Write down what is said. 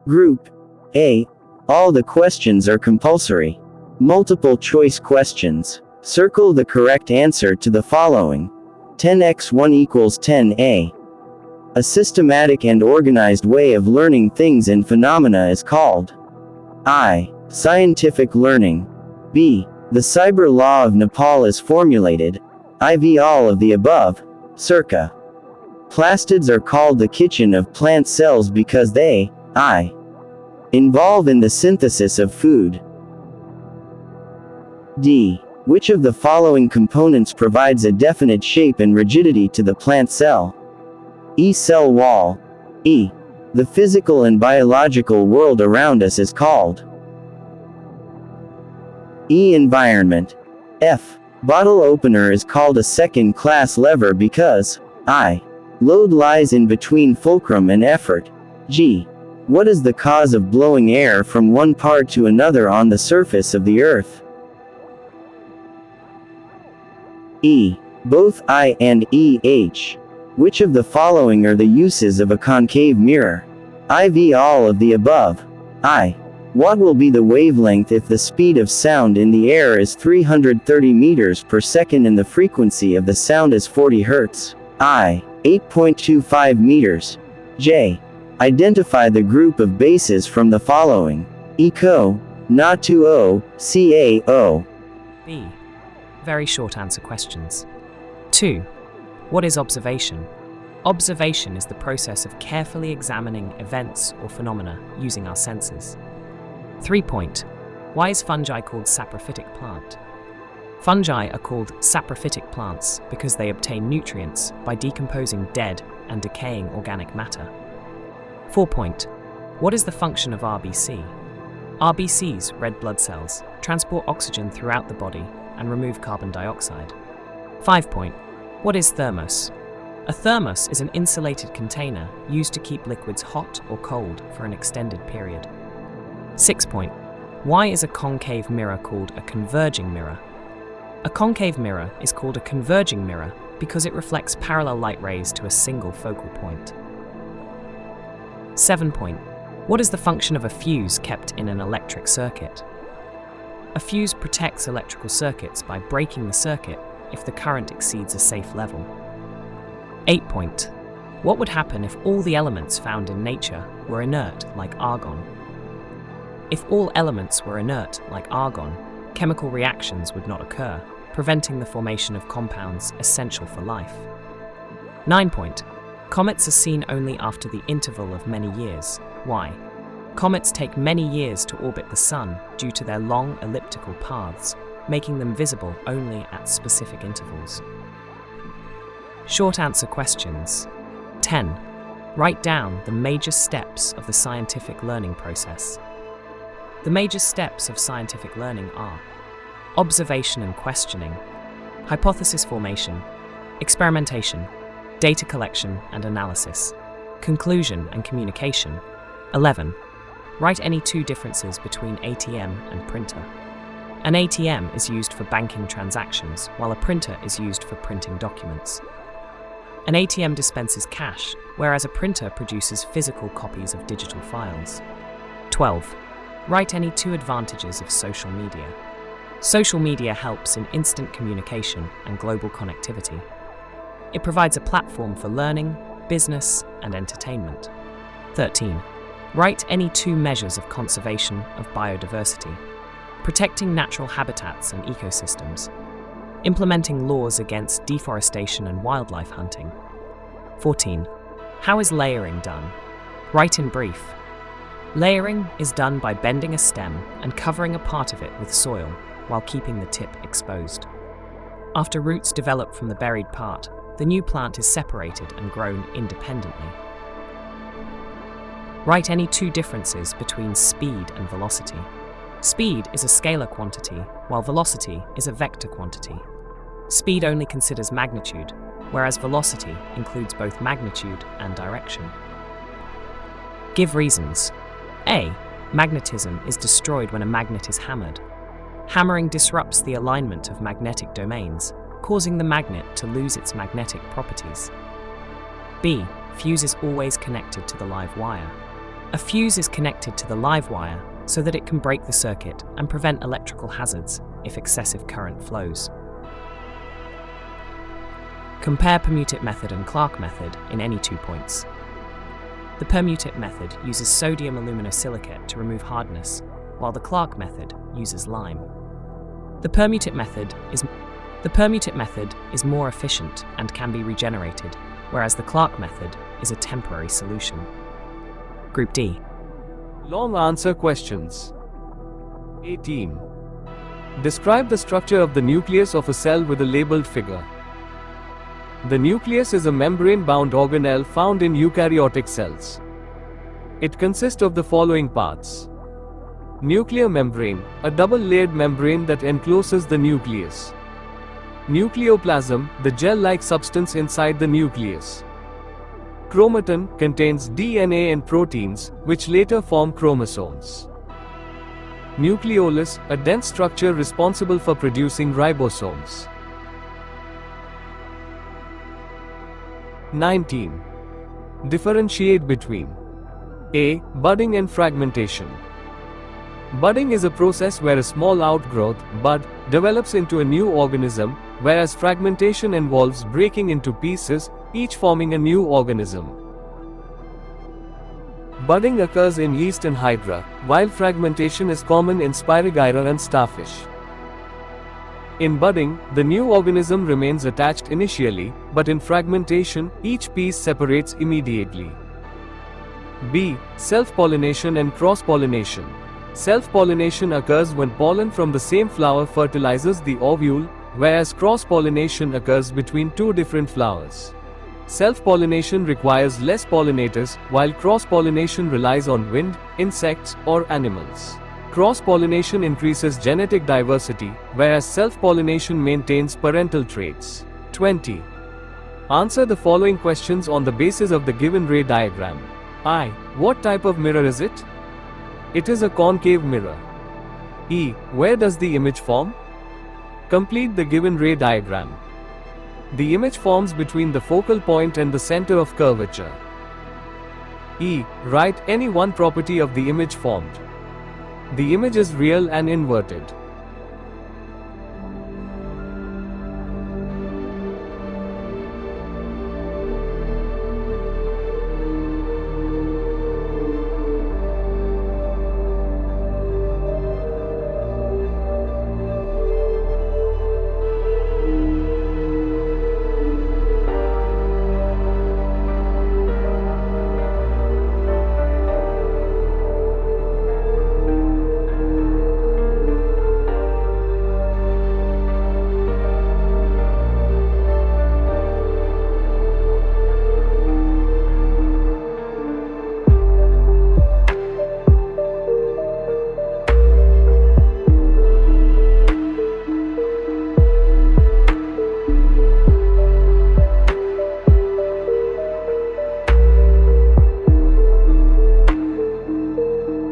Group A. All the questions are compulsory. Multiple choice questions. Circle the correct answer to the following. 10x1 equals 10a. A systematic and organized way of learning things and phenomena is called I. Scientific learning. B. The cyber law of Nepal is formulated. IV. All of the above. Circa. Plastids are called the kitchen of plant cells because they, I. involve in the synthesis of food. D. Which of the following components provides a definite shape and rigidity to the plant cell? E. Cell wall. E. The physical and biological world around us is called E. Environment. F. Bottle opener is called a second-class lever because I. Load lies in between fulcrum and effort. G. What is the cause of blowing air from one part to another on the surface of the earth? E. Both I and EH. Which of the following are the uses of a concave mirror? IV. All of the above. I. What will be the wavelength if the speed of sound in the air is 330 meters per second and the frequency of the sound is 40 Hz? I. 8.25 meters. J. Identify the group of bases from the following. Eco, Na2O, CaO. B. Very short answer questions. 2. What is observation? Observation is the process of carefully examining events or phenomena using our senses. 3. Why is fungi called saprophytic plant? Fungi are called saprophytic plants because they obtain nutrients by decomposing dead and decaying organic matter. 4. What is the function of RBC? RBCs, red blood cells, transport oxygen throughout the body and remove carbon dioxide. 5. What is thermos? A thermos is an insulated container used to keep liquids hot or cold for an extended period. 6. Why is a concave mirror called a converging mirror? A concave mirror is called a converging mirror because it reflects parallel light rays to a single focal point. 7. What is the function of a fuse kept in an electric circuit? A fuse protects electrical circuits by breaking the circuit if the current exceeds a safe level. 8. What would happen if all the elements found in nature were inert, like argon? If all elements were inert, like argon, chemical reactions would not occur, preventing the formation of compounds essential for life. 9. Comets are seen only after the interval of many years. Why? Comets take many years to orbit the Sun due to their long elliptical paths, making them visible only at specific intervals. Short answer questions. 10. Write down the major steps of the scientific learning process. The major steps of scientific learning are observation and questioning, hypothesis formation, experimentation, data collection and analysis, conclusion and communication. 11. Write any two differences between ATM and printer. An ATM is used for banking transactions, while a printer is used for printing documents. An ATM dispenses cash, whereas a printer produces physical copies of digital files. 12. Write any two advantages of social media. Social media helps in instant communication and global connectivity. It provides a platform for learning, business, and entertainment. 13. Write any two measures of conservation of biodiversity. Protecting natural habitats and ecosystems. Implementing laws against deforestation and wildlife hunting. 14. How is layering done? Write in brief. Layering is done by bending a stem and covering a part of it with soil while keeping the tip exposed. After roots develop from the buried part, the new plant is separated and grown independently. Write any two differences between speed and velocity. Speed is a scalar quantity, while velocity is a vector quantity. Speed only considers magnitude, whereas velocity includes both magnitude and direction. Give reasons. A. Magnetism is destroyed when a magnet is hammered. Hammering disrupts the alignment of magnetic domains, causing the magnet to lose its magnetic properties. B. Fuse is always connected to the live wire. A fuse is connected to the live wire so that it can break the circuit and prevent electrical hazards if excessive current flows. Compare permutate method and Clark method in any 2 points. The permutate method uses sodium aluminosilicate to remove hardness, while the Clark method uses lime. The permutate method is more efficient and can be regenerated, whereas the Clark method is a temporary solution. Group D. Long answer questions. 18. Describe the structure of the nucleus of a cell with a labeled figure. The nucleus is a membrane-bound organelle found in eukaryotic cells. It consists of the following parts. Nuclear membrane, a double-layered membrane that encloses the nucleus. Nucleoplasm, the gel-like substance inside the nucleus. Chromatin contains DNA and proteins, which later form chromosomes. Nucleolus, a dense structure responsible for producing ribosomes. 19. Differentiate between A. Budding and fragmentation. Budding is a process where a small outgrowth, bud, develops into a new organism, whereas fragmentation involves breaking into pieces, each forming a new organism. Budding occurs in yeast and hydra, while fragmentation is common in spirogyra and starfish. In budding, the new organism remains attached initially, but in fragmentation, each piece separates immediately. B. Self-pollination and cross-pollination. Self-pollination occurs when pollen from the same flower fertilizes the ovule, whereas cross-pollination occurs between two different flowers. Self-pollination requires less pollinators, while cross-pollination relies on wind, insects, or animals. Cross-pollination increases genetic diversity, whereas self-pollination maintains parental traits. 20. Answer the following questions on the basis of the given ray diagram. I. What type of mirror is it? It is a concave mirror. E. Where does the image form? Complete the given ray diagram. The image forms between the focal point and the center of curvature. E. Write any one property of the image formed. The image is real and inverted.